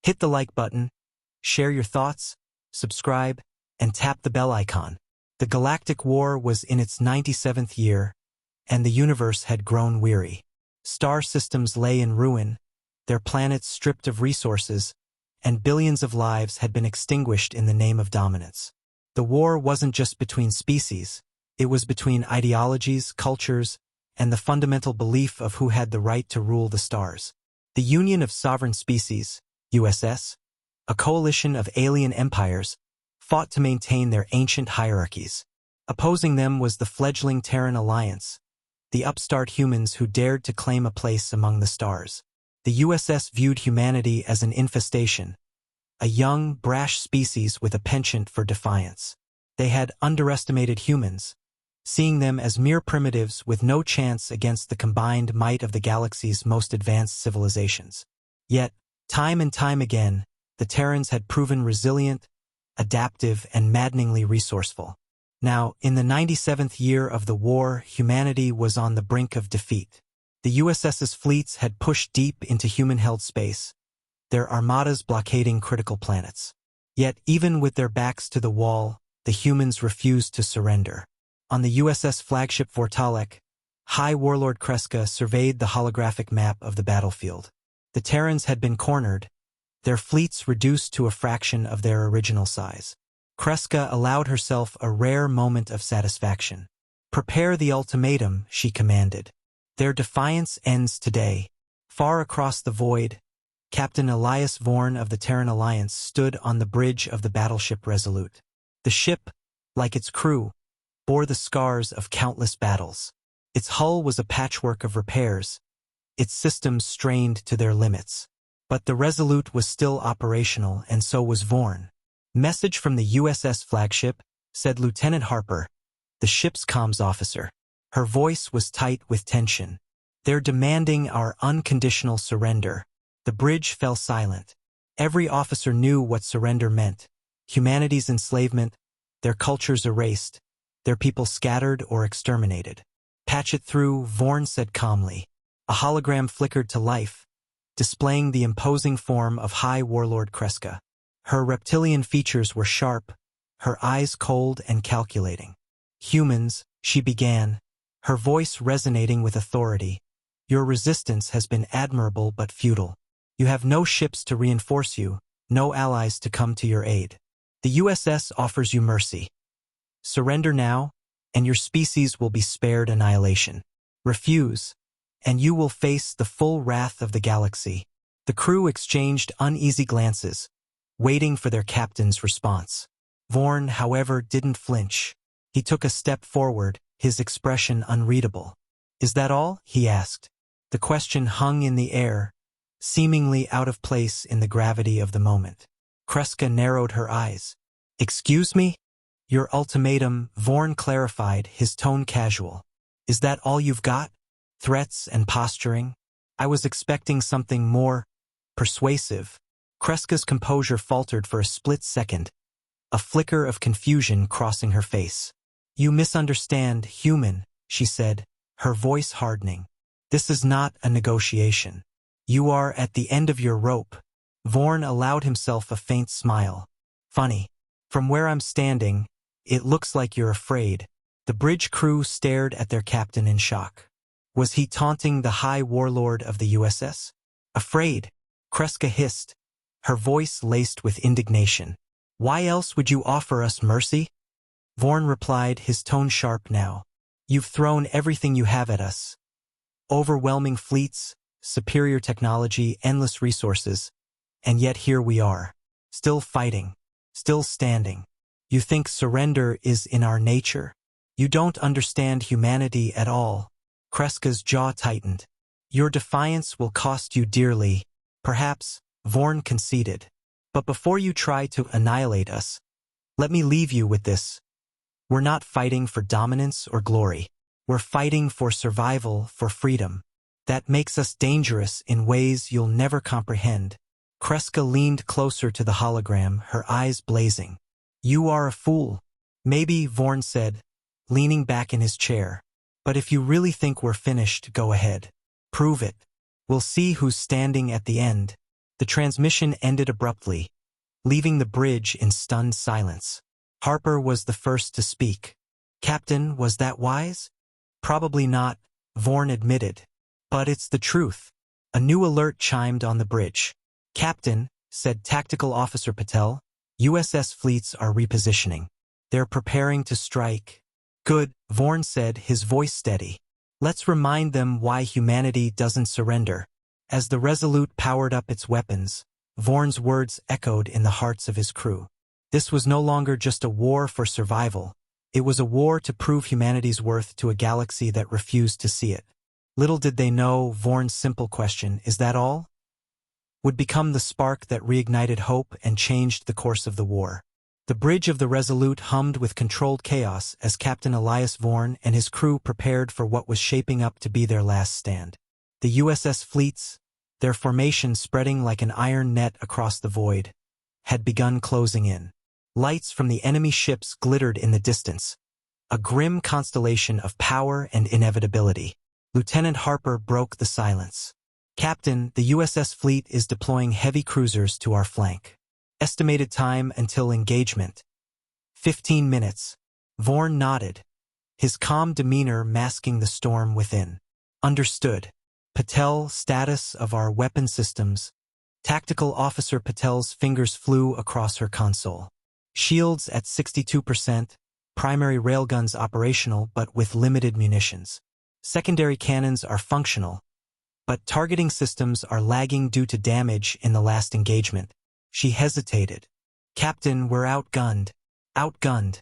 Hit the like button, share your thoughts, subscribe, and tap the bell icon. The Galactic War was in its 97th year, and the universe had grown weary. Star systems lay in ruin, their planets stripped of resources, and billions of lives had been extinguished in the name of dominance. The war wasn't just between species, it was between ideologies, cultures, and the fundamental belief of who had the right to rule the stars. The Union of Sovereign Species, USS, a coalition of alien empires, fought to maintain their ancient hierarchies. Opposing them was the fledgling Terran Alliance, the upstart humans who dared to claim a place among the stars. The USS viewed humanity as an infestation, a young, brash species with a penchant for defiance. They had underestimated humans, seeing them as mere primitives with no chance against the combined might of the galaxy's most advanced civilizations. Yet, time and time again, the Terrans had proven resilient, adaptive, and maddeningly resourceful. Now, in the 97th year of the war, humanity was on the brink of defeat. The USS's fleets had pushed deep into human-held space, their armadas blockading critical planets. Yet, even with their backs to the wall, the humans refused to surrender. On the USS flagship Vortalek, High Warlord Kreska surveyed the holographic map of the battlefield. The Terrans had been cornered, their fleets reduced to a fraction of their original size. Kreska allowed herself a rare moment of satisfaction. "Prepare the ultimatum," she commanded. "Their defiance ends today." Far across the void, Captain Elias Vorn of the Terran Alliance stood on the bridge of the battleship Resolute. The ship, like its crew, bore the scars of countless battles. Its hull was a patchwork of repairs, its systems strained to their limits. But the Resolute was still operational, and so was Vorn. "Message from the USS flagship," said Lieutenant Harper, the ship's comms officer. Her voice was tight with tension. "They're demanding our unconditional surrender." The bridge fell silent. Every officer knew what surrender meant. Humanity's enslavement, their cultures erased, their people scattered or exterminated. "Patch it through," Vorn said calmly. A hologram flickered to life, displaying the imposing form of High Warlord Kreska. Her reptilian features were sharp, her eyes cold and calculating. "Humans," she began, her voice resonating with authority, "your resistance has been admirable but futile. You have no ships to reinforce you, no allies to come to your aid. The USS offers you mercy. Surrender now, and your species will be spared annihilation. Refuse, and you will face the full wrath of the galaxy." The crew exchanged uneasy glances, waiting for their captain's response. Vorn, however, didn't flinch. He took a step forward, his expression unreadable. "Is that all?" he asked. The question hung in the air, seemingly out of place in the gravity of the moment. Kreska narrowed her eyes. "Excuse me?" "Your ultimatum," Vorn clarified, his tone casual. "Is that all you've got? Threats and posturing? I was expecting something more persuasive." Kreska's composure faltered for a split second, a flicker of confusion crossing her face. "You misunderstand, human," she said, her voice hardening. "This is not a negotiation. You are at the end of your rope." Vorn allowed himself a faint smile. "Funny. From where I'm standing, it looks like you're afraid." The bridge crew stared at their captain in shock. Was he taunting the High Warlord of the USS? "Afraid?" Kreska hissed, her voice laced with indignation. "Why else would you offer us mercy?" Vorn replied, his tone sharp now. "You've thrown everything you have at us. Overwhelming fleets, superior technology, endless resources. And yet here we are, still fighting, still standing. You think surrender is in our nature? You don't understand humanity at all." Kreska's jaw tightened. "Your defiance will cost you dearly." "Perhaps," Vorn conceded. "But before you try to annihilate us, let me leave you with this. We're not fighting for dominance or glory. We're fighting for survival, for freedom. That makes us dangerous in ways you'll never comprehend." Kreska leaned closer to the hologram, her eyes blazing. "You are a fool." "Maybe," Vorn said, leaning back in his chair. "But if you really think we're finished, go ahead. Prove it. We'll see who's standing at the end." The transmission ended abruptly, leaving the bridge in stunned silence. Harper was the first to speak. "Captain, was that wise?" "Probably not," Vorn admitted. "But it's the truth." A new alert chimed on the bridge. "Captain," said Tactical Officer Patel, "USS fleets are repositioning. They're preparing to strike." "Good," Vorn said, his voice steady. "Let's remind them why humanity doesn't surrender." As the Resolute powered up its weapons, Vorn's words echoed in the hearts of his crew. This was no longer just a war for survival. It was a war to prove humanity's worth to a galaxy that refused to see it. Little did they know, Vorn's simple question, "Is that all?" would become the spark that reignited hope and changed the course of the war. The bridge of the Resolute hummed with controlled chaos as Captain Elias Vorn and his crew prepared for what was shaping up to be their last stand. The USS fleets, their formation spreading like an iron net across the void, had begun closing in. Lights from the enemy ships glittered in the distance, a grim constellation of power and inevitability. Lieutenant Harper broke the silence. "Captain, the USS fleet is deploying heavy cruisers to our flank. Estimated time until engagement: 15 minutes. Vorn nodded, his calm demeanor masking the storm within. "Understood." "Patel, status of our weapon systems." Tactical Officer Patel's fingers flew across her console. "Shields at 62%, primary railguns operational but with limited munitions. Secondary cannons are functional, but targeting systems are lagging due to damage in the last engagement." She hesitated. "Captain, we're outgunned." "Outgunned,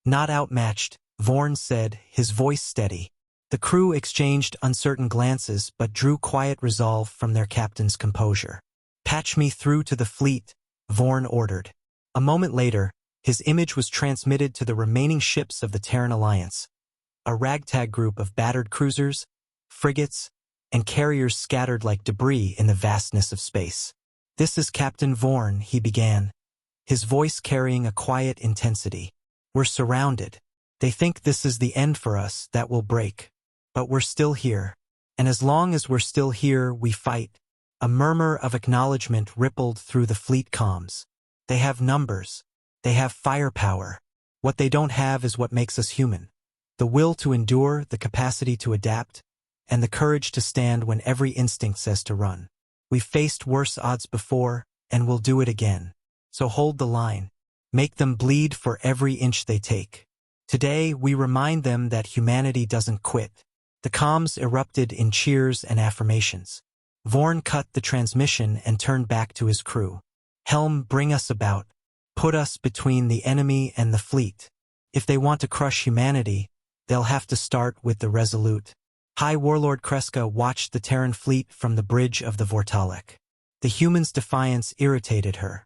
not outmatched," Vorn said, his voice steady. The crew exchanged uncertain glances but drew quiet resolve from their captain's composure. "Patch me through to the fleet," Vorn ordered. A moment later, his image was transmitted to the remaining ships of the Terran Alliance, a ragtag group of battered cruisers, frigates, and carriers scattered like debris in the vastness of space. "This is Captain Vorn," he began, his voice carrying a quiet intensity. "We're surrounded. They think this is the end for us, that we'll break. But we're still here. And as long as we're still here, we fight." A murmur of acknowledgement rippled through the fleet comms. "They have numbers. They have firepower. What they don't have is what makes us human. The will to endure, the capacity to adapt, and the courage to stand when every instinct says to run. We've faced worse odds before, and we'll do it again. So hold the line. Make them bleed for every inch they take. Today, we remind them that humanity doesn't quit." The comms erupted in cheers and affirmations. Vorn cut the transmission and turned back to his crew. "Helm, bring us about. Put us between the enemy and the fleet. If they want to crush humanity, they'll have to start with the Resolute." High Warlord Kreska watched the Terran fleet from the bridge of the Vortalic. The human's defiance irritated her.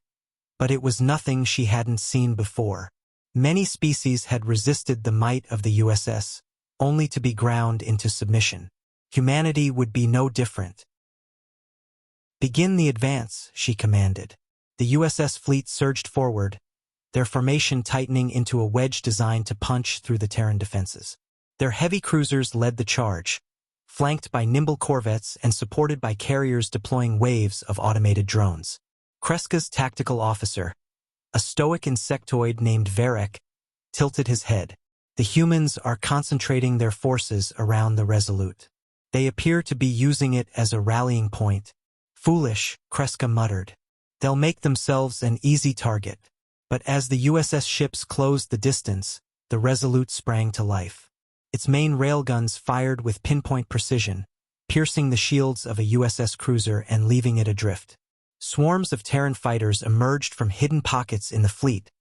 But it was nothing she hadn't seen before. Many species had resisted the might of the USS, only to be ground into submission. Humanity would be no different. "Begin the advance," she commanded. The USS fleet surged forward, their formation tightening into a wedge designed to punch through the Terran defenses. Their heavy cruisers led the charge, flanked by nimble corvettes and supported by carriers deploying waves of automated drones. Kreska's tactical officer, a stoic insectoid named Varek, tilted his head. "The humans are concentrating their forces around the Resolute. They appear to be using it as a rallying point." "Foolish," Kreska muttered. "They'll make themselves an easy target." But as the USS ships closed the distance, the Resolute sprang to life. Its main railguns fired with pinpoint precision, piercing the shields of a USS cruiser and leaving it adrift. Swarms of Terran fighters emerged from hidden pockets in the fleet,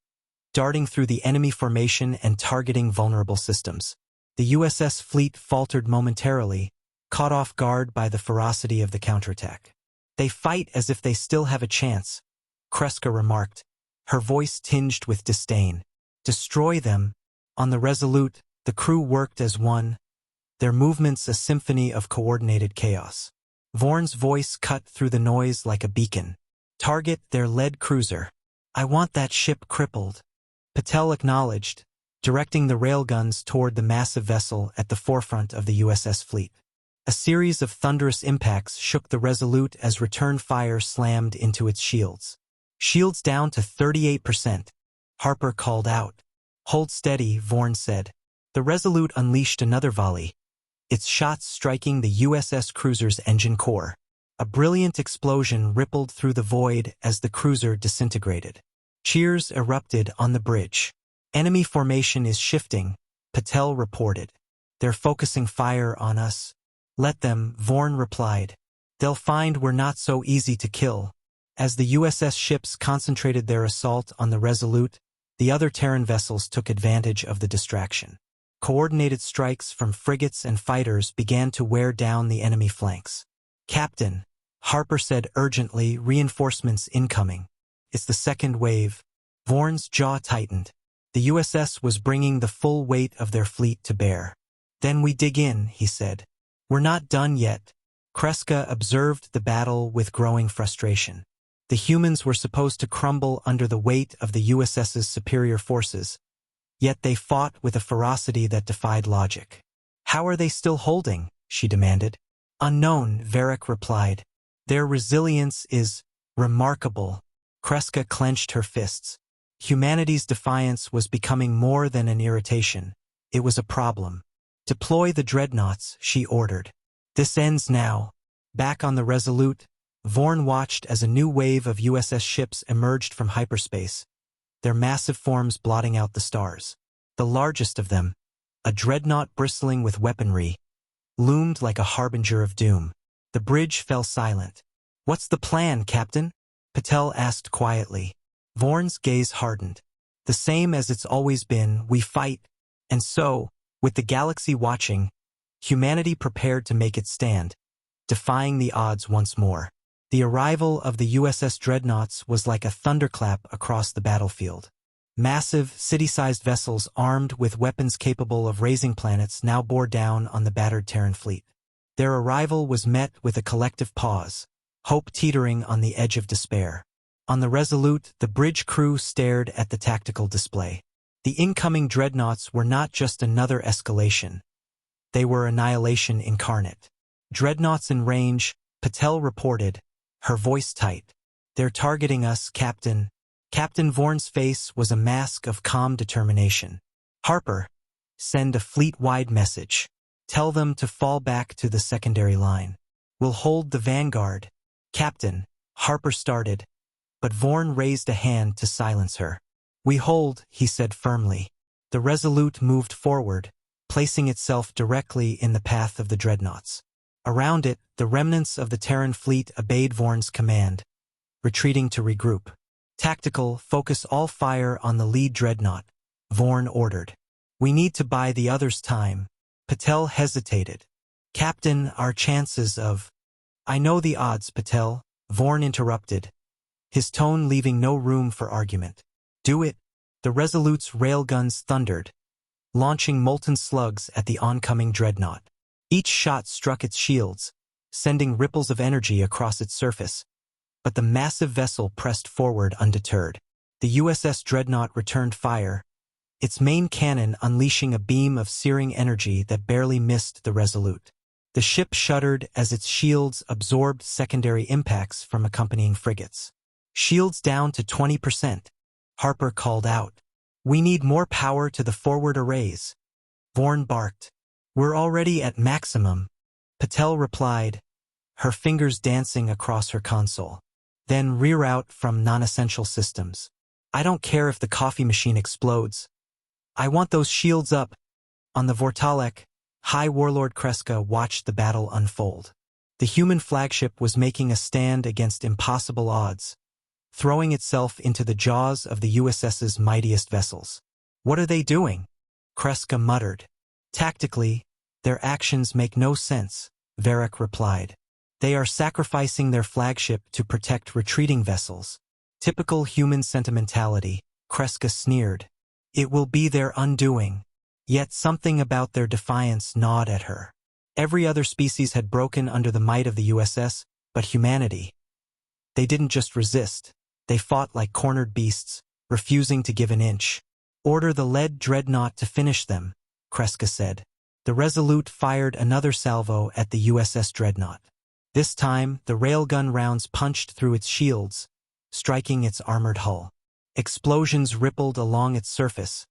darting through the enemy formation and targeting vulnerable systems. The USS fleet faltered momentarily, caught off guard by the ferocity of the counterattack. "They fight as if they still have a chance," Kreska remarked, her voice tinged with disdain. "Destroy them." On the Resolute, the crew worked as one, their movements a symphony of coordinated chaos. Vorn's voice cut through the noise like a beacon. "Target their lead cruiser. I want that ship crippled." Patel acknowledged, directing the railguns toward the massive vessel at the forefront of the USS fleet. A series of thunderous impacts shook the Resolute as return fire slammed into its shields. Shields down to 38%. Harper called out. Hold steady, Vorn said. The Resolute unleashed another volley, its shots striking the USS cruiser's engine core. A brilliant explosion rippled through the void as the cruiser disintegrated. Cheers erupted on the bridge. Enemy formation is shifting, Patel reported. They're focusing fire on us. Let them, Vorn replied. They'll find we're not so easy to kill. As the USS ships concentrated their assault on the Resolute, the other Terran vessels took advantage of the distraction. Coordinated strikes from frigates and fighters began to wear down the enemy flanks. Captain, Harper said urgently, reinforcements incoming. It's the second wave. Vorn's jaw tightened. The USS was bringing the full weight of their fleet to bear. Then we dig in, he said. We're not done yet. Kreska observed the battle with growing frustration. The humans were supposed to crumble under the weight of the USS's superior forces, yet they fought with a ferocity that defied logic. How are they still holding? She demanded. Unknown, Varric replied. Their resilience is remarkable. Kreska clenched her fists. Humanity's defiance was becoming more than an irritation. It was a problem. Deploy the dreadnoughts, she ordered. This ends now. Back on the Resolute, Vorn watched as a new wave of USS ships emerged from hyperspace, their massive forms blotting out the stars. The largest of them, a dreadnought bristling with weaponry, loomed like a harbinger of doom. The bridge fell silent. What's the plan, Captain? Patel asked quietly. Vorn's gaze hardened. The same as it's always been, we fight. And so, with the galaxy watching, humanity prepared to make its stand, defying the odds once more. The arrival of the USS dreadnoughts was like a thunderclap across the battlefield. Massive, city-sized vessels armed with weapons capable of razing planets now bore down on the battered Terran fleet. Their arrival was met with a collective pause, hope teetering on the edge of despair. On the Resolute, the bridge crew stared at the tactical display. The incoming dreadnoughts were not just another escalation. They were annihilation incarnate. Dreadnoughts in range, Patel reported, her voice tight. They're targeting us, Captain. Captain Vorn's face was a mask of calm determination. Harper, send a fleet-wide message. Tell them to fall back to the secondary line. We'll hold the vanguard. Captain, Harper started, but Vorn raised a hand to silence her. We hold, he said firmly. The Resolute moved forward, placing itself directly in the path of the dreadnoughts. Around it, the remnants of the Terran fleet obeyed Vorn's command, retreating to regroup. Tactical, focus all fire on the lead dreadnought, Vorn ordered. We need to buy the others time. Patel hesitated. Captain, our chances of... I know the odds, Patel, Vorn interrupted, his tone leaving no room for argument. Do it. The Resolute's railguns thundered, launching molten slugs at the oncoming dreadnought. Each shot struck its shields, sending ripples of energy across its surface. But the massive vessel pressed forward undeterred. The USS Dreadnought returned fire, its main cannon unleashing a beam of searing energy that barely missed the Resolute. The ship shuddered as its shields absorbed secondary impacts from accompanying frigates. Shields down to 20%. Harper called out. We need more power to the forward arrays. Vorn barked. We're already at maximum. Patel replied, her fingers dancing across her console. Then reroute from non-essential systems. I don't care if the coffee machine explodes. I want those shields up. On the Vortalek, High Warlord Kreska watched the battle unfold. The human flagship was making a stand against impossible odds, throwing itself into the jaws of the USS's mightiest vessels. What are they doing? Kreska muttered. Tactically, their actions make no sense, Varric replied. They are sacrificing their flagship to protect retreating vessels. Typical human sentimentality, Kreska sneered. It will be their undoing. Yet something about their defiance gnawed at her. Every other species had broken under the might of the USS, but humanity. They didn't just resist. They fought like cornered beasts, refusing to give an inch. Order the lead dreadnought to finish them, Kreska said. The Resolute fired another salvo at the USS Dreadnought. This time, the railgun rounds punched through its shields, striking its armored hull. Explosions rippled along its surface,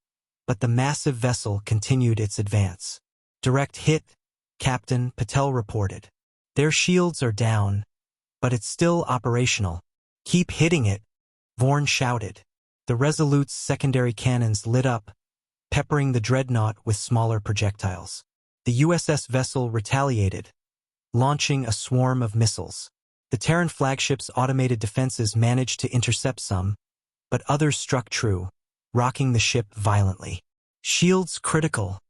but the massive vessel continued its advance. "Direct hit," Captain Patel reported. "Their shields are down, but it's still operational." "Keep hitting it," Vorn shouted. The Resolute's secondary cannons lit up, peppering the Dreadnought with smaller projectiles. The USS vessel retaliated, launching a swarm of missiles. The Terran flagship's automated defenses managed to intercept some, but others struck true, rocking the ship violently. "Shields critical,"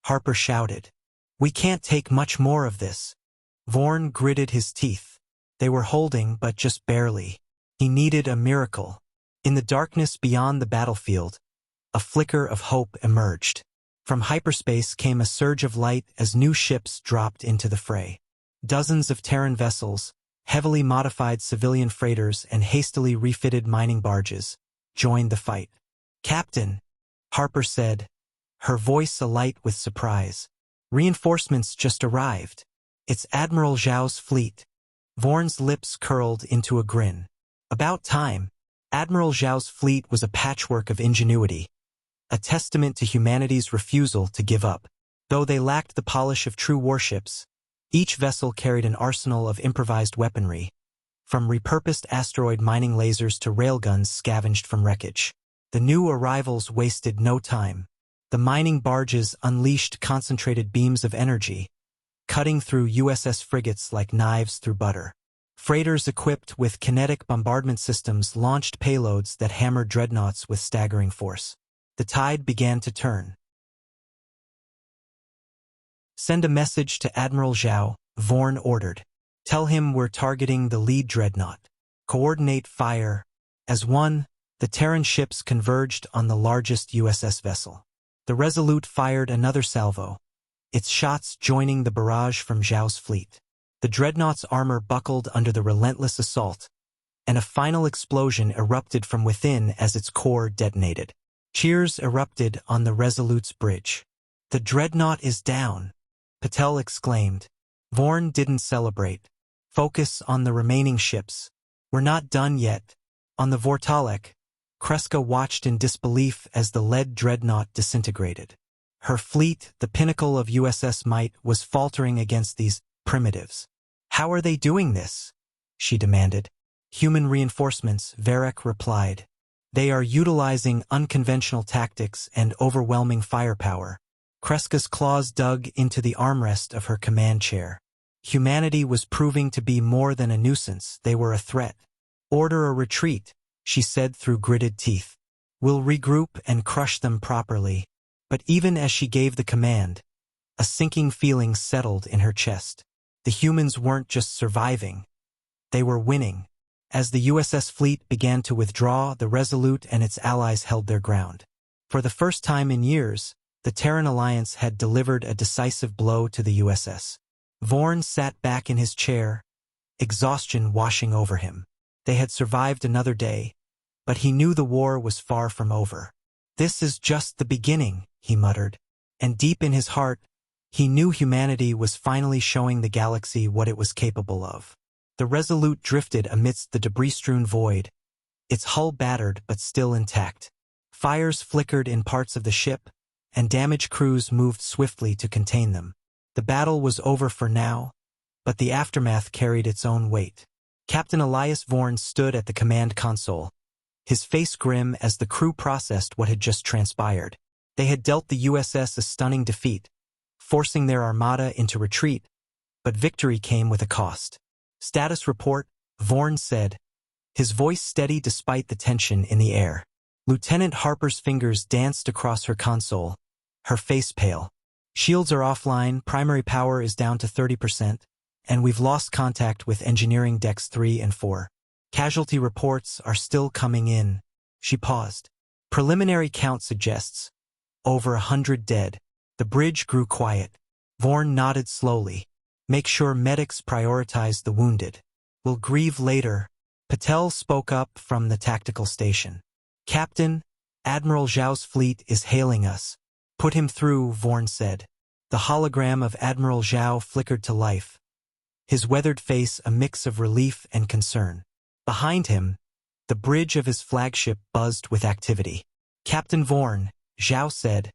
Harper shouted. "We can't take much more of this." Vorn gritted his teeth. They were holding, but just barely. He needed a miracle. In the darkness beyond the battlefield, a flicker of hope emerged. From hyperspace came a surge of light as new ships dropped into the fray. Dozens of Terran vessels, heavily modified civilian freighters and hastily refitted mining barges, joined the fight. "Captain," Harper said, her voice alight with surprise. "Reinforcements just arrived. It's Admiral Zhao's fleet." Vorn's lips curled into a grin. About time. Admiral Zhao's fleet was a patchwork of ingenuity, a testament to humanity's refusal to give up. Though they lacked the polish of true warships, each vessel carried an arsenal of improvised weaponry, from repurposed asteroid mining lasers to railguns scavenged from wreckage. The new arrivals wasted no time. The mining barges unleashed concentrated beams of energy, cutting through USS frigates like knives through butter. Freighters equipped with kinetic bombardment systems launched payloads that hammered dreadnoughts with staggering force. The tide began to turn. "Send a message to Admiral Zhao," Vorn ordered. "Tell him we're targeting the lead dreadnought. Coordinate fire." As one, the Terran ships converged on the largest USS vessel. The Resolute fired another salvo, its shots joining the barrage from Zhao's fleet. The dreadnought's armor buckled under the relentless assault, and a final explosion erupted from within as its core detonated. Cheers erupted on the Resolute's bridge. "The dreadnought is down," Patel exclaimed. Vorn didn't celebrate. "Focus on the remaining ships. We're not done yet." On the Vortalek, Kreska watched in disbelief as the lead dreadnought disintegrated. Her fleet, the pinnacle of USS might, was faltering against these primitives. "How are they doing this?" she demanded. "Human reinforcements," Varek replied. "They are utilizing unconventional tactics and overwhelming firepower." Kreska's claws dug into the armrest of her command chair. Humanity was proving to be more than a nuisance, they were a threat. "Order a retreat," she said through gritted teeth. "We'll regroup and crush them properly." But even as she gave the command, a sinking feeling settled in her chest. The humans weren't just surviving. They were winning. As the USS fleet began to withdraw, the Resolute and its allies held their ground. For the first time in years, the Terran Alliance had delivered a decisive blow to the USS. Vorn sat back in his chair, exhaustion washing over him. They had survived another day, but he knew the war was far from over. "This is just the beginning," he muttered. And deep in his heart, he knew humanity was finally showing the galaxy what it was capable of. The Resolute drifted amidst the debris-strewn void, its hull battered but still intact. Fires flickered in parts of the ship, and damaged crews moved swiftly to contain them. The battle was over for now, but the aftermath carried its own weight. Captain Elias Vorn stood at the command console, his face grim as the crew processed what had just transpired. They had dealt the USS a stunning defeat, forcing their armada into retreat, but victory came with a cost. "Status report," Vorn said, his voice steady despite the tension in the air. Lieutenant Harper's fingers danced across her console, her face pale. "Shields are offline, primary power is down to 30%, and we've lost contact with engineering decks 3 and 4. Casualty reports are still coming in." She paused. "Preliminary count suggests over 100 dead." The bridge grew quiet. Vorn nodded slowly. "Make sure medics prioritize the wounded. We'll grieve later." Patel spoke up from the tactical station. "Captain, Admiral Zhao's fleet is hailing us." "Put him through," Vorn said. The hologram of Admiral Zhao flickered to life, his weathered face a mix of relief and concern. Behind him, the bridge of his flagship buzzed with activity. "Captain Vorn," Zhao said,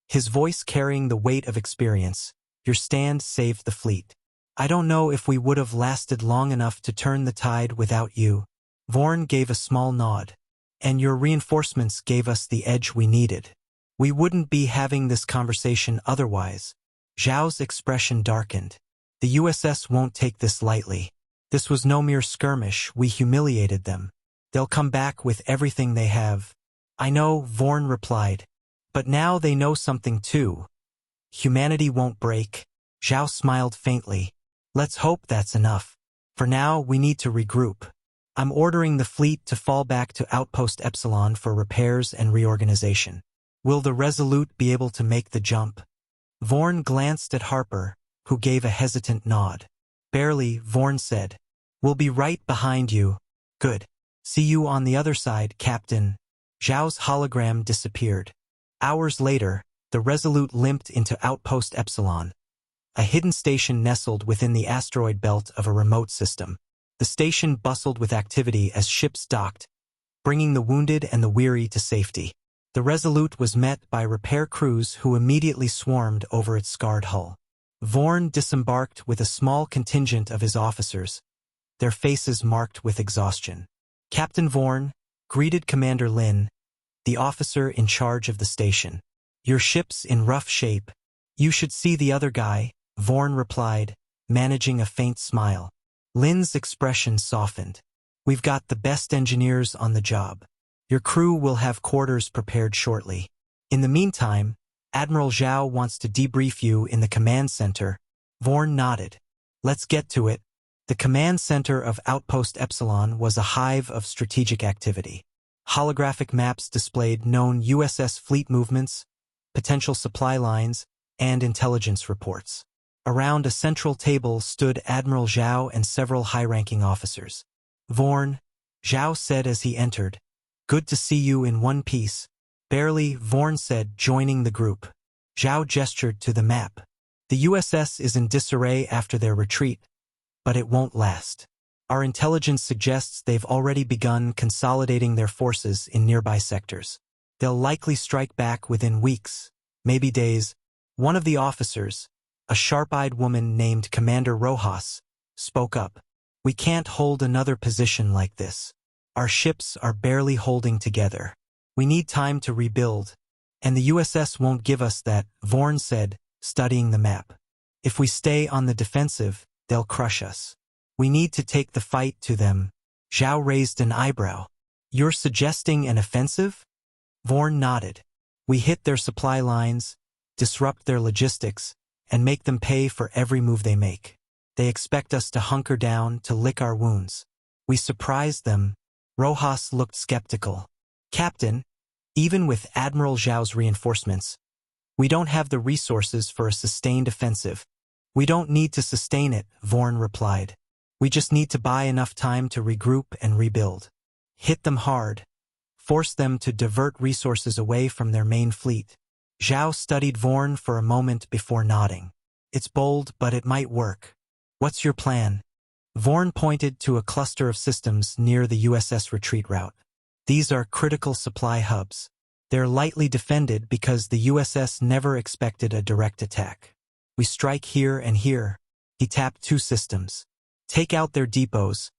his voice carrying the weight of experience, "your stand saved the fleet. I don't know if we would have lasted long enough to turn the tide without you." Vorn gave a small nod. "And your reinforcements gave us the edge we needed. We wouldn't be having this conversation otherwise." Zhao's expression darkened. "The USS won't take this lightly. This was no mere skirmish, we humiliated them. They'll come back with everything they have." "I know," Vorn replied. "But now they know something too. Humanity won't break." Zhao smiled faintly. "Let's hope that's enough. For now, we need to regroup. I'm ordering the fleet to fall back to Outpost Epsilon for repairs and reorganization. Will the Resolute be able to make the jump?" Vorn glanced at Harper, who gave a hesitant nod. "Barely," Vorn said. "We'll be right behind you." "Good. See you on the other side, Captain." Zhao's hologram disappeared. Hours later, the Resolute limped into Outpost Epsilon, a hidden station nestled within the asteroid belt of a remote system. The station bustled with activity as ships docked, bringing the wounded and the weary to safety. The Resolute was met by repair crews who immediately swarmed over its scarred hull. Vorn disembarked with a small contingent of his officers, their faces marked with exhaustion. Captain Vorn greeted Commander Lin, the officer in charge of the station. "Your ship's in rough shape. You should see the other guy," Vorn replied, managing a faint smile. Lin's expression softened. "We've got the best engineers on the job. Your crew will have quarters prepared shortly. In the meantime, Admiral Zhao wants to debrief you in the command center." Vorn nodded. "Let's get to it." The command center of Outpost Epsilon was a hive of strategic activity. Holographic maps displayed known USS fleet movements, potential supply lines, and intelligence reports. Around a central table stood Admiral Zhao and several high-ranking officers. "Vorn," Zhao said as he entered, "good to see you in one piece." "Barely," Vorn said, joining the group. Zhao gestured to the map. "The USS is in disarray after their retreat, but it won't last. Our intelligence suggests they've already begun consolidating their forces in nearby sectors. They'll likely strike back within weeks, maybe days." One of the officers, a sharp-eyed woman named Commander Rojas, spoke up. "We can't hold another position like this. Our ships are barely holding together. We need time to rebuild, and the USS won't give us that," Vorn said, studying the map. "If we stay on the defensive, they'll crush us. We need to take the fight to them." Zhao raised an eyebrow. "You're suggesting an offensive?" Vorn nodded. "We hit their supply lines, disrupt their logistics, and make them pay for every move they make. They expect us to hunker down, to lick our wounds. We surprise them." Rojas looked skeptical. "Captain, even with Admiral Zhao's reinforcements, we don't have the resources for a sustained offensive." "We don't need to sustain it," Vorn replied. "We just need to buy enough time to regroup and rebuild. Hit them hard. Force them to divert resources away from their main fleet." Zhao studied Vorn for a moment before nodding. "It's bold, but it might work. What's your plan?" Vorn pointed to a cluster of systems near the USS retreat route. "These are critical supply hubs. They're lightly defended because the USS never expected a direct attack. We strike here and here." He tapped two systems. "Take out their depots,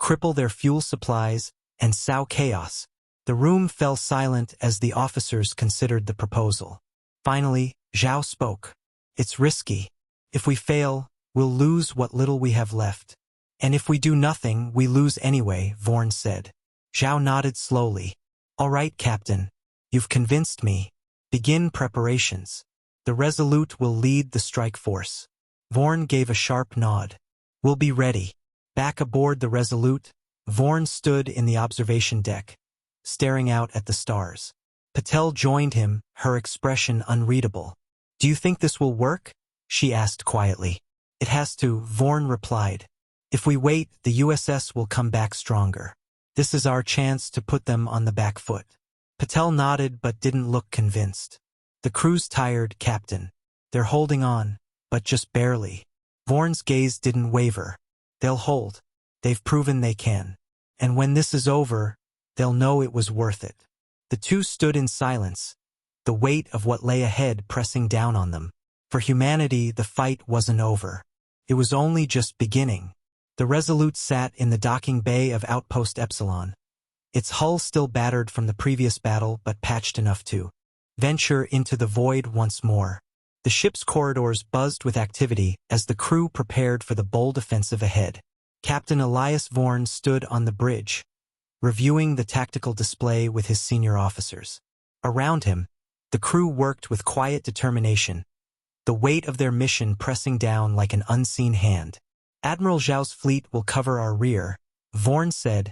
cripple their fuel supplies, and sow chaos." The room fell silent as the officers considered the proposal. Finally, Zhao spoke. "It's risky. If we fail, we'll lose what little we have left. And if we do nothing, we lose anyway," Vorn said. Zhao nodded slowly. "All right, Captain. You've convinced me. Begin preparations. The Resolute will lead the strike force." Vorn gave a sharp nod. "We'll be ready." Back aboard the Resolute, Vorn stood in the observation deck, staring out at the stars. Patel joined him, her expression unreadable. "Do you think this will work?" she asked quietly. "It has to," Vorn replied. "If we wait, the USS will come back stronger. This is our chance to put them on the back foot." Patel nodded but didn't look convinced. "The crew's tired, Captain. They're holding on, but just barely. Vorn's gaze didn't waver. They'll hold. They've proven they can. And when this is over, they'll know it was worth it. The two stood in silence, the weight of what lay ahead pressing down on them. For humanity, the fight wasn't over. It was only just beginning. The Resolute sat in the docking bay of Outpost Epsilon, its hull still battered from the previous battle but patched enough to venture into the void once more. The ship's corridors buzzed with activity as the crew prepared for the bold offensive ahead. Captain Elias Vorn stood on the bridge, reviewing the tactical display with his senior officers. Around him, the crew worked with quiet determination, the weight of their mission pressing down like an unseen hand. Admiral Zhao's fleet will cover our rear, Vorn said,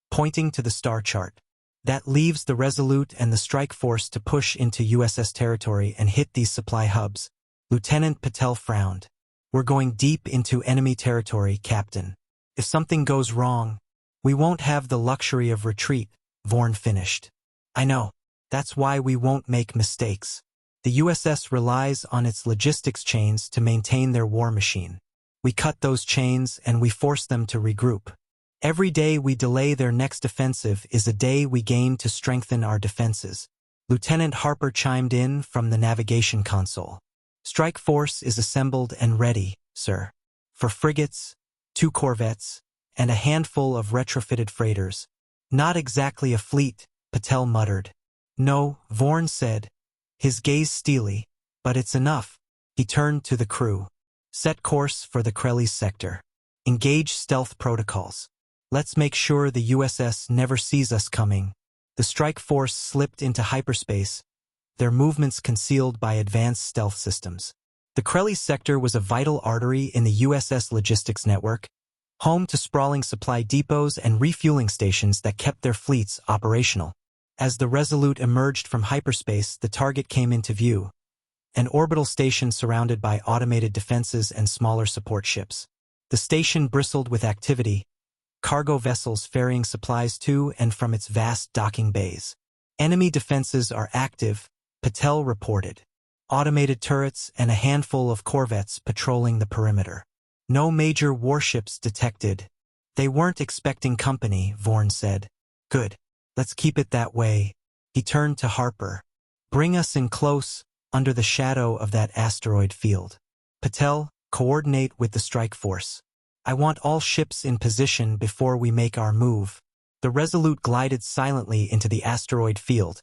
pointing to the star chart. That leaves the Resolute and the strike force to push into USS territory and hit these supply hubs. Lieutenant Patel frowned. We're going deep into enemy territory, Captain. If something goes wrong, we won't have the luxury of retreat, Vorn finished. I know. That's why we won't make mistakes. The USS relies on its logistics chains to maintain their war machine. We cut those chains and we force them to regroup. Every day we delay their next offensive is a day we gain to strengthen our defenses. Lieutenant Harper chimed in from the navigation console. Strike force is assembled and ready, sir. For frigates, 2 corvettes, and a handful of retrofitted freighters. Not exactly a fleet, Patel muttered. No, Vorn said, his gaze steely, but it's enough. He turned to the crew. Set course for the Krellis sector. Engage stealth protocols. Let's make sure the USS never sees us coming. The strike force slipped into hyperspace, their movements concealed by advanced stealth systems. The Krellis sector was a vital artery in the USS logistics network, home to sprawling supply depots and refueling stations that kept their fleets operational. As the Resolute emerged from hyperspace, the target came into view, an orbital station surrounded by automated defenses and smaller support ships. The station bristled with activity, cargo vessels ferrying supplies to and from its vast docking bays. Enemy defenses are active, Patel reported. Automated turrets and a handful of corvettes patrolling the perimeter. No major warships detected. They weren't expecting company, Vorn said. Good. Let's keep it that way. He turned to Harper. Bring us in close, under the shadow of that asteroid field. Patel, coordinate with the strike force. I want all ships in position before we make our move. The Resolute glided silently into the asteroid field,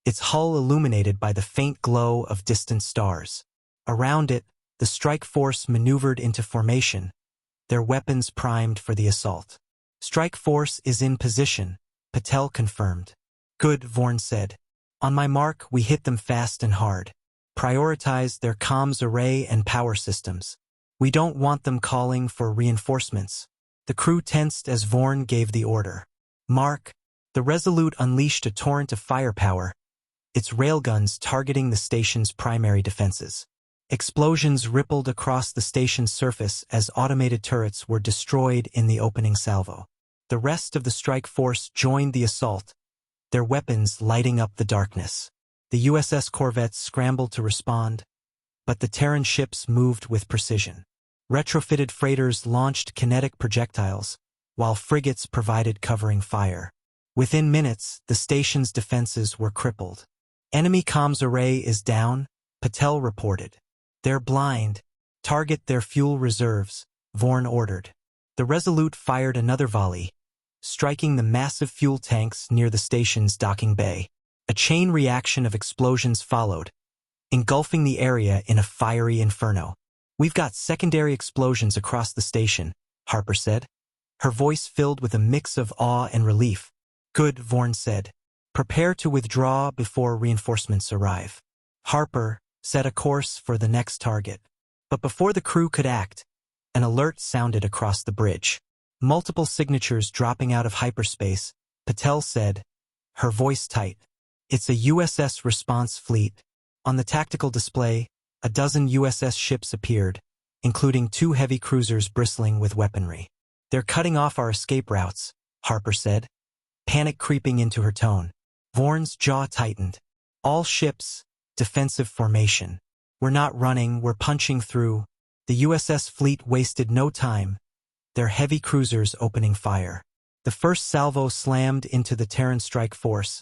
its hull illuminated by the faint glow of distant stars. Around it, the strike force maneuvered into formation, their weapons primed for the assault. Strike force is in position, Patel confirmed. Good, Vorn said. On my mark, we hit them fast and hard. Prioritize their comms array and power systems. We don't want them calling for reinforcements. The crew tensed as Vorn gave the order. Mark. The Resolute unleashed a torrent of firepower, its railguns targeting the station's primary defenses. Explosions rippled across the station's surface as automated turrets were destroyed in the opening salvo. The rest of the strike force joined the assault, their weapons lighting up the darkness. The USS corvettes scrambled to respond, but the Terran ships moved with precision. Retrofitted freighters launched kinetic projectiles, while frigates provided covering fire. Within minutes, the station's defenses were crippled. Enemy comms array is down, Patel reported. They're blind. Target their fuel reserves, Vorn ordered. The Resolute fired another volley, striking the massive fuel tanks near the station's docking bay. A chain reaction of explosions followed, engulfing the area in a fiery inferno. We've got secondary explosions across the station, Harper said, her voice filled with a mix of awe and relief. Good, Vorn said. Prepare to withdraw before reinforcements arrive. Harper set a course for the next target. But before the crew could act, an alert sounded across the bridge. Multiple signatures dropping out of hyperspace, Patel said, her voice tight. It's a USS response fleet. On the tactical display, a dozen USS ships appeared, including 2 heavy cruisers bristling with weaponry. They're cutting off our escape routes, Harper said, panic creeping into her tone. Vorn's jaw tightened. All ships, defensive formation. We're not running, we're punching through. The USS fleet wasted no time, their heavy cruisers opening fire. The first salvo slammed into the Terran strike force,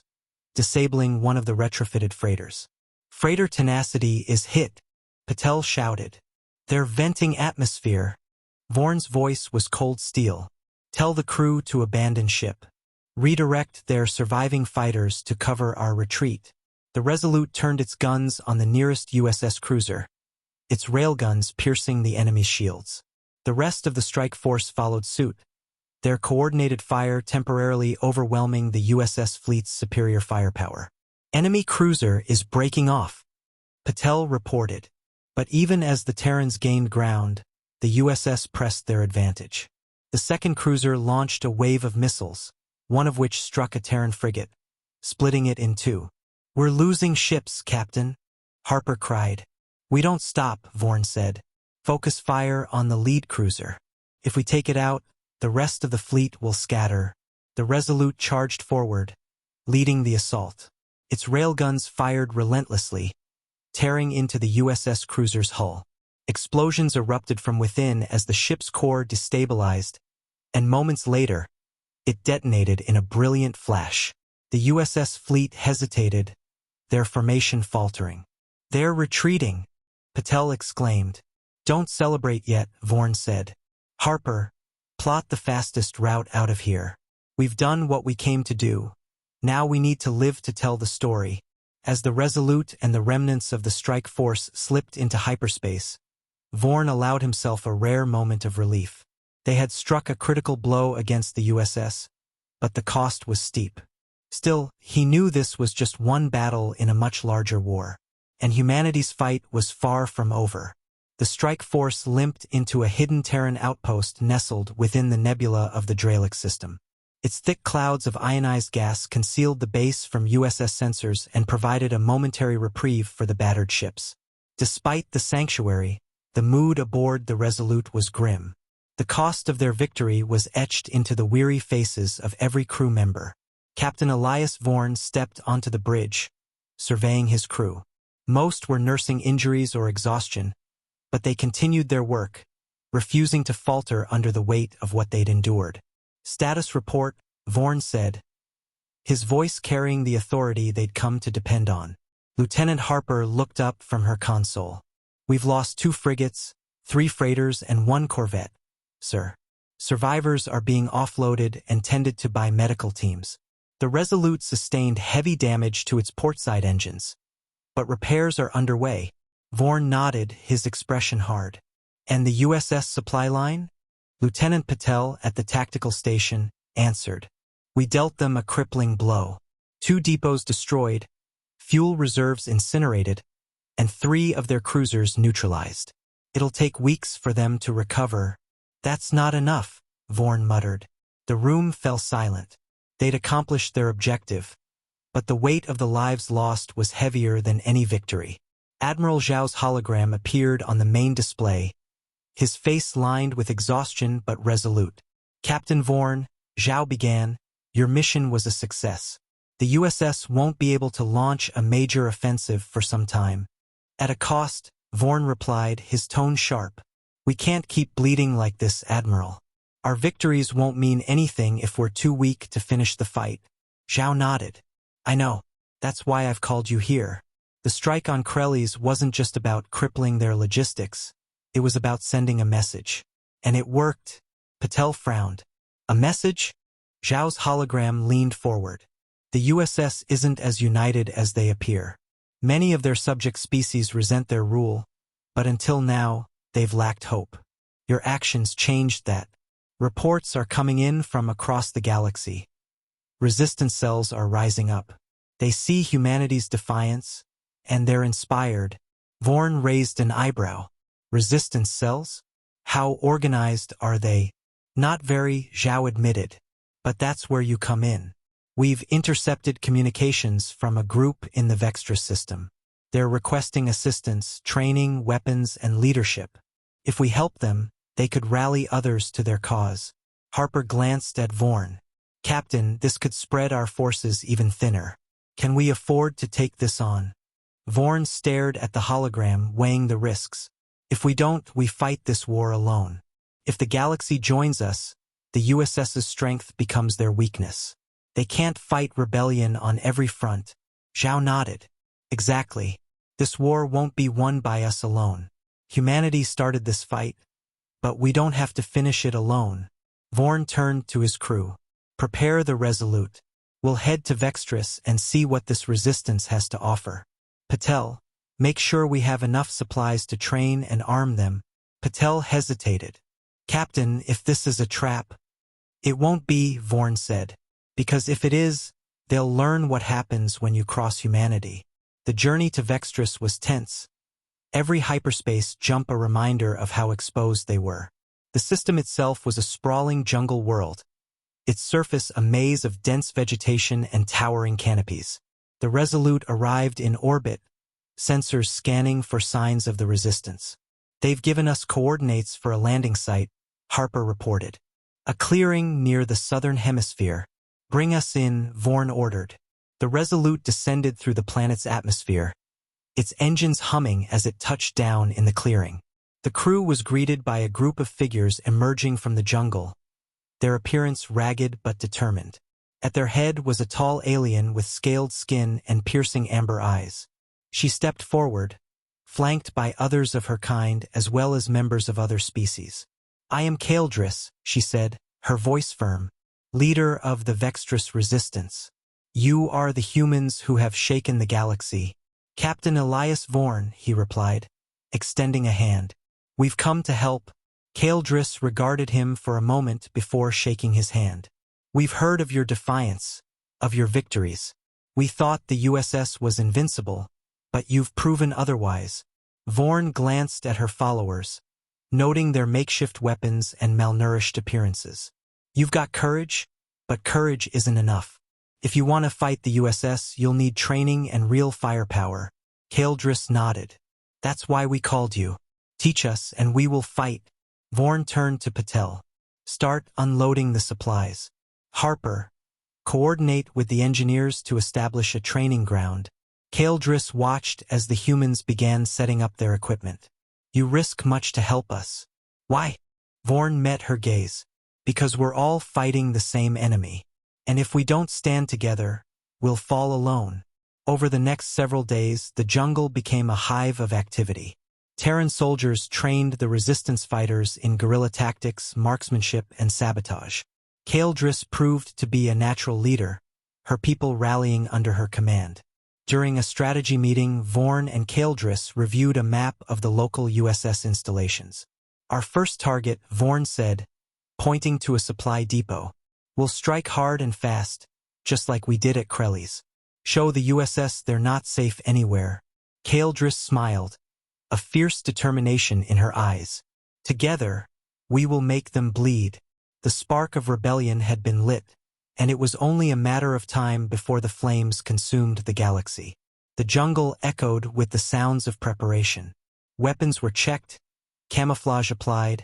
disabling one of the retrofitted freighters. Freighter tenacity is hit, Patel shouted. They're venting atmosphere. Vorn's voice was cold steel. Tell the crew to abandon ship. Redirect their surviving fighters to cover our retreat. The Resolute turned its guns on the nearest USS cruiser, its railguns piercing the enemy's shields. The rest of the strike force followed suit, their coordinated fire temporarily overwhelming the USS fleet's superior firepower. Enemy cruiser is breaking off, Patel reported. But even as the Terrans gained ground, the USS pressed their advantage. The second cruiser launched a wave of missiles, one of which struck a Terran frigate, splitting it in two. We're losing ships, Captain, Harper cried. We don't stop, Vorn said. Focus fire on the lead cruiser. If we take it out, the rest of the fleet will scatter. The Resolute charged forward, leading the assault. Its railguns fired relentlessly, tearing into the USS cruiser's hull. Explosions erupted from within as the ship's core destabilized, and moments later, it detonated in a brilliant flash. The USS fleet hesitated, their formation faltering. They're retreating, Patel exclaimed. Don't celebrate yet, Vorn said. Harper, plot the fastest route out of here. We've done what we came to do. Now we need to live to tell the story. As the Resolute and the remnants of the strike force slipped into hyperspace, Vorn allowed himself a rare moment of relief. They had struck a critical blow against the USS, but the cost was steep. Still, he knew this was just one battle in a much larger war, and humanity's fight was far from over. The strike force limped into a hidden Terran outpost nestled within the nebula of the Dralic system. Its thick clouds of ionized gas concealed the base from USS sensors and provided a momentary reprieve for the battered ships. Despite the sanctuary, the mood aboard the Resolute was grim. The cost of their victory was etched into the weary faces of every crew member. Captain Elias Vorn stepped onto the bridge, surveying his crew. Most were nursing injuries or exhaustion, but they continued their work, refusing to falter under the weight of what they'd endured. Status report, Vorn said, his voice carrying the authority they'd come to depend on. Lieutenant Harper looked up from her console. We've lost 2 frigates, 3 freighters, and 1 corvette, sir. Survivors are being offloaded and tended to by medical teams. The Resolute sustained heavy damage to its portside engines, but repairs are underway. Vorn nodded, his expression hard. And the USS supply line? Lieutenant Patel at the tactical station answered. We dealt them a crippling blow. 2 depots destroyed, fuel reserves incinerated, and 3 of their cruisers neutralized. It'll take weeks for them to recover. That's not enough, Vorn muttered. The room fell silent. They'd accomplished their objective, but the weight of the lives lost was heavier than any victory. Admiral Zhao's hologram appeared on the main display, his face lined with exhaustion but resolute. Captain Vorn, Zhao began, your mission was a success. The USS won't be able to launch a major offensive for some time. At a cost, Vorn replied, his tone sharp. We can't keep bleeding like this, Admiral. Our victories won't mean anything if we're too weak to finish the fight. Zhao nodded. I know. That's why I've called you here. The strike on Krellies wasn't just about crippling their logistics. It was about sending a message. And it worked. Patel frowned. A message? Zhao's hologram leaned forward. The USS isn't as united as they appear. Many of their subject species resent their rule, but until now, they've lacked hope. Your actions changed that. Reports are coming in from across the galaxy. Resistance cells are rising up. They see humanity's defiance, and they're inspired. Vorn raised an eyebrow. Resistance cells? How organized are they? Not very, Zhao admitted. But that's where you come in. We've intercepted communications from a group in the Vextra system. They're requesting assistance, training, weapons, and leadership. If we help them, they could rally others to their cause. Harper glanced at Vorn. Captain, this could spread our forces even thinner. Can we afford to take this on? Vorn stared at the hologram, weighing the risks. If we don't, we fight this war alone. If the galaxy joins us, the USS's strength becomes their weakness. They can't fight rebellion on every front. Zhao nodded. Exactly. This war won't be won by us alone. Humanity started this fight, but we don't have to finish it alone. Vorn turned to his crew. Prepare the Resolute. We'll head to Vextris and see what this resistance has to offer. Patel, make sure we have enough supplies to train and arm them. Patel hesitated. Captain, if this is a trap. It won't be, Vorn said. Because if it is, they'll learn what happens when you cross humanity. The journey to Vextris was tense. Every hyperspace jump a reminder of how exposed they were. The system itself was a sprawling jungle world. Its surface a maze of dense vegetation and towering canopies. The Resolute arrived in orbit, sensors scanning for signs of the resistance. They've given us coordinates for a landing site, Harper reported. A clearing near the southern hemisphere. Bring us in, Vorn ordered. The Resolute descended through the planet's atmosphere, its engines humming as it touched down in the clearing. The crew was greeted by a group of figures emerging from the jungle, their appearance ragged but determined. At their head was a tall alien with scaled skin and piercing amber eyes. She stepped forward, flanked by others of her kind as well as members of other species. I am Kaeldris, she said, her voice firm, leader of the Vextris resistance. You are the humans who have shaken the galaxy. Captain Elias Vorn, he replied, extending a hand. We've come to help. Kaeldris regarded him for a moment before shaking his hand. We've heard of your defiance, of your victories. We thought the USS was invincible, but you've proven otherwise. Vorn glanced at her followers, noting their makeshift weapons and malnourished appearances. You've got courage, but courage isn't enough. If you want to fight the USS, you'll need training and real firepower. Kaeldris nodded. That's why we called you. Teach us and we will fight. Vorn turned to Patel. Start unloading the supplies. Harper, coordinate with the engineers to establish a training ground. Kaeldris watched as the humans began setting up their equipment. You risk much to help us. Why? Vorn met her gaze. Because we're all fighting the same enemy. And if we don't stand together, we'll fall alone. Over the next several days, the jungle became a hive of activity. Terran soldiers trained the resistance fighters in guerrilla tactics, marksmanship, and sabotage. Kaeldris proved to be a natural leader, her people rallying under her command. During a strategy meeting, Vorn and Kaeldris reviewed a map of the local USS installations. Our first target, Vorn said, pointing to a supply depot. We'll strike hard and fast, just like we did at Krelly's. Show the USS they're not safe anywhere. Kaeldris smiled, a fierce determination in her eyes. Together, we will make them bleed. The spark of rebellion had been lit, and it was only a matter of time before the flames consumed the galaxy. The jungle echoed with the sounds of preparation. Weapons were checked, camouflage applied,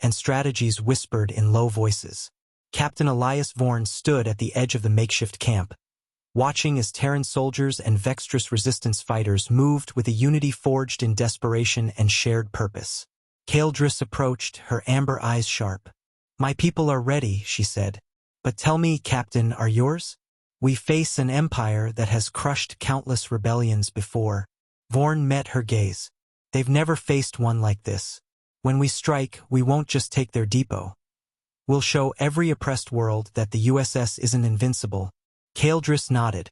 and strategies whispered in low voices. Captain Elias Vorn stood at the edge of the makeshift camp, watching as Terran soldiers and Vextris resistance fighters moved with a unity forged in desperation and shared purpose. Kaeldris approached, her amber eyes sharp. My people are ready, she said. But tell me, Captain, are yours? We face an empire that has crushed countless rebellions before. Vorn met her gaze. They've never faced one like this. When we strike, we won't just take their depot. We'll show every oppressed world that the USS isn't invincible. Kaeldris nodded,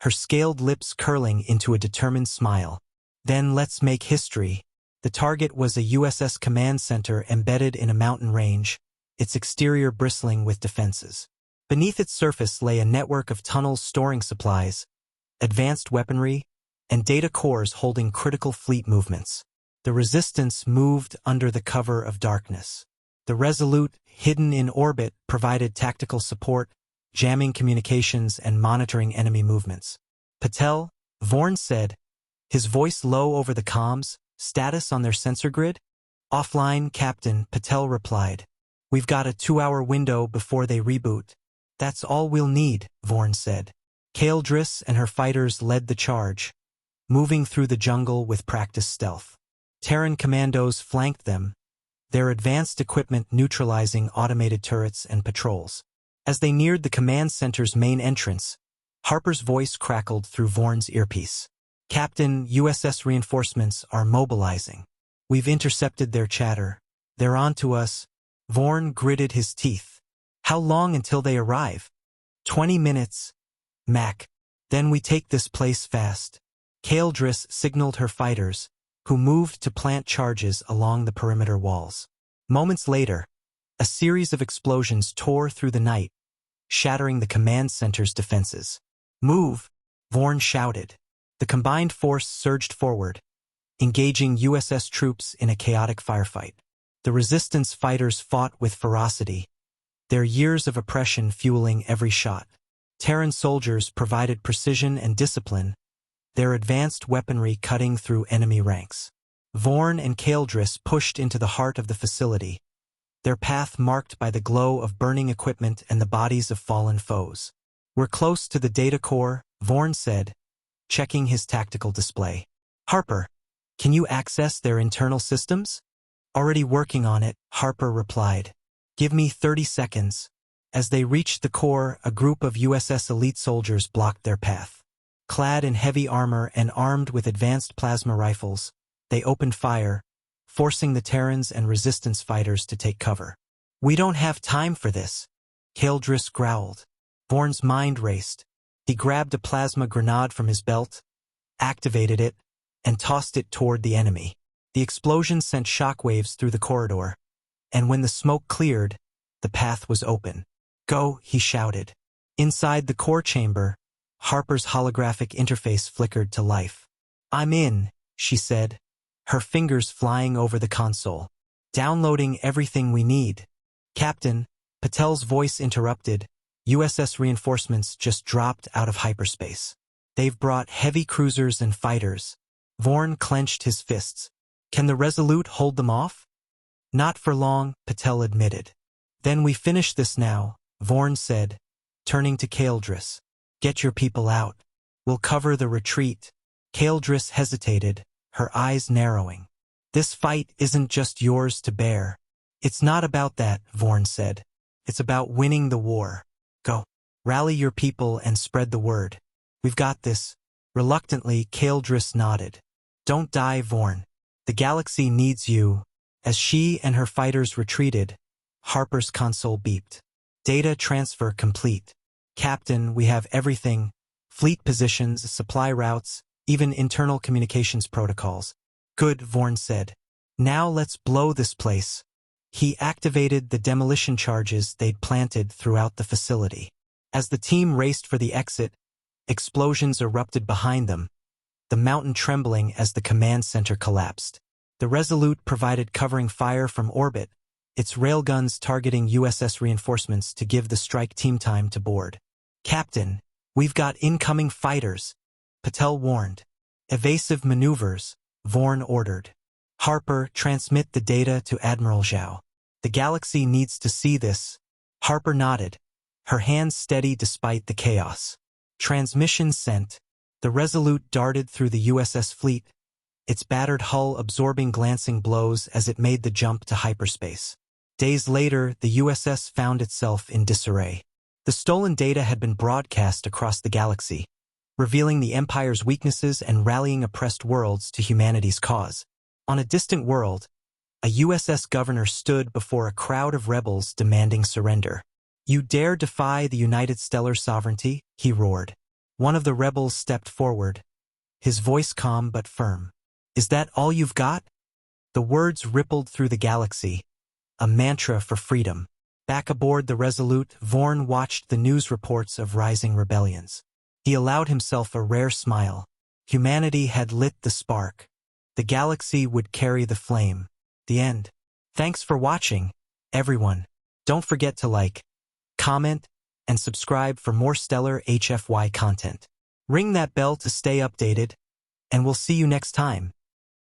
her scaled lips curling into a determined smile. Then let's make history. The target was a USS command center embedded in a mountain range, its exterior bristling with defenses. Beneath its surface lay a network of tunnels storing supplies, advanced weaponry, and data cores holding critical fleet movements. The resistance moved under the cover of darkness. The Resolute, hidden in orbit, provided tactical support, jamming communications and monitoring enemy movements. Patel, Vorn said, his voice low over the comms, status on their sensor grid? Offline, Captain, Patel replied. We've got a 2-hour window before they reboot. That's all we'll need, Vorn said. Kaeldris and her fighters led the charge, moving through the jungle with practiced stealth. Terran commandos flanked them, their advanced equipment neutralizing automated turrets and patrols. As they neared the command center's main entrance, Harper's voice crackled through Vorn's earpiece. "Captain, USS reinforcements are mobilizing. We've intercepted their chatter. They're on to us." Vorn gritted his teeth. "How long until they arrive?" 20 minutes, Mac. Then we take this place fast." Kaldris signaled her fighters, who moved to plant charges along the perimeter walls. Moments later, a series of explosions tore through the night, shattering the command center's defenses. "Move!" Vorn shouted. The combined force surged forward, engaging USS troops in a chaotic firefight. The resistance fighters fought with ferocity, their years of oppression fueling every shot. Terran soldiers provided precision and discipline, their advanced weaponry cutting through enemy ranks. Vorn and Kaldris pushed into the heart of the facility, their path marked by the glow of burning equipment and the bodies of fallen foes. "We're close to the data core," Vorn said, checking his tactical display. "Harper, can you access their internal systems?" "Already working on it," Harper replied. "Give me 30 seconds." As they reached the core, a group of USS elite soldiers blocked their path. Clad in heavy armor and armed with advanced plasma rifles, they opened fire, forcing the Terrans and resistance fighters to take cover. "We don't have time for this," Kaldris growled. Vorn's mind raced. He grabbed a plasma grenade from his belt, activated it, and tossed it toward the enemy. The explosion sent shockwaves through the corridor, and when the smoke cleared, the path was open. "Go," he shouted. Inside the core chamber, Harper's holographic interface flickered to life. "I'm in," she said, her fingers flying over the console. "Downloading everything we need." "Captain," Patel's voice interrupted, "USS reinforcements just dropped out of hyperspace. They've brought heavy cruisers and fighters." Vorn clenched his fists. "Can the Resolute hold them off?" "Not for long," Patel admitted. "Then we finish this now," Vorn said, turning to Kaldris. "Get your people out. We'll cover the retreat." Kaldris hesitated, her eyes narrowing. "This fight isn't just yours to bear." "It's not about that," Vorn said. "It's about winning the war. Go. Rally your people and spread the word. We've got this." Reluctantly, Kaldris nodded. "Don't die, Vorn. The galaxy needs you." As she and her fighters retreated, Harper's console beeped. "Data transfer complete. Captain, we have everything. Fleet positions, supply routes, even internal communications protocols." "Good," Vorn said. "Now let's blow this place." He activated the demolition charges they'd planted throughout the facility. As the team raced for the exit, explosions erupted behind them, the mountain trembling as the command center collapsed. The Resolute provided covering fire from orbit, its railguns targeting USS reinforcements to give the strike team time to board. "Captain, we've got incoming fighters," Patel warned. "Evasive maneuvers," Vorn ordered. "Harper, transmit the data to Admiral Zhao. The galaxy needs to see this." Harper nodded, her hands steady despite the chaos. Transmission sent. The Resolute darted through the USS fleet, its battered hull absorbing glancing blows as it made the jump to hyperspace. Days later, the USS found itself in disarray. The stolen data had been broadcast across the galaxy, revealing the Empire's weaknesses and rallying oppressed worlds to humanity's cause. On a distant world, a USS governor stood before a crowd of rebels demanding surrender. "You dare defy the United Stellar sovereignty?" he roared. One of the rebels stepped forward, his voice calm but firm. "Is that all you've got?" The words rippled through the galaxy, a mantra for freedom. Back aboard the Resolute, Vorn watched the news reports of rising rebellions. He allowed himself a rare smile. Humanity had lit the spark. The galaxy would carry the flame. The end. Thanks for watching, everyone. Don't forget to like, comment, and subscribe for more stellar HFY content. Ring that bell to stay updated, and we'll see you next time.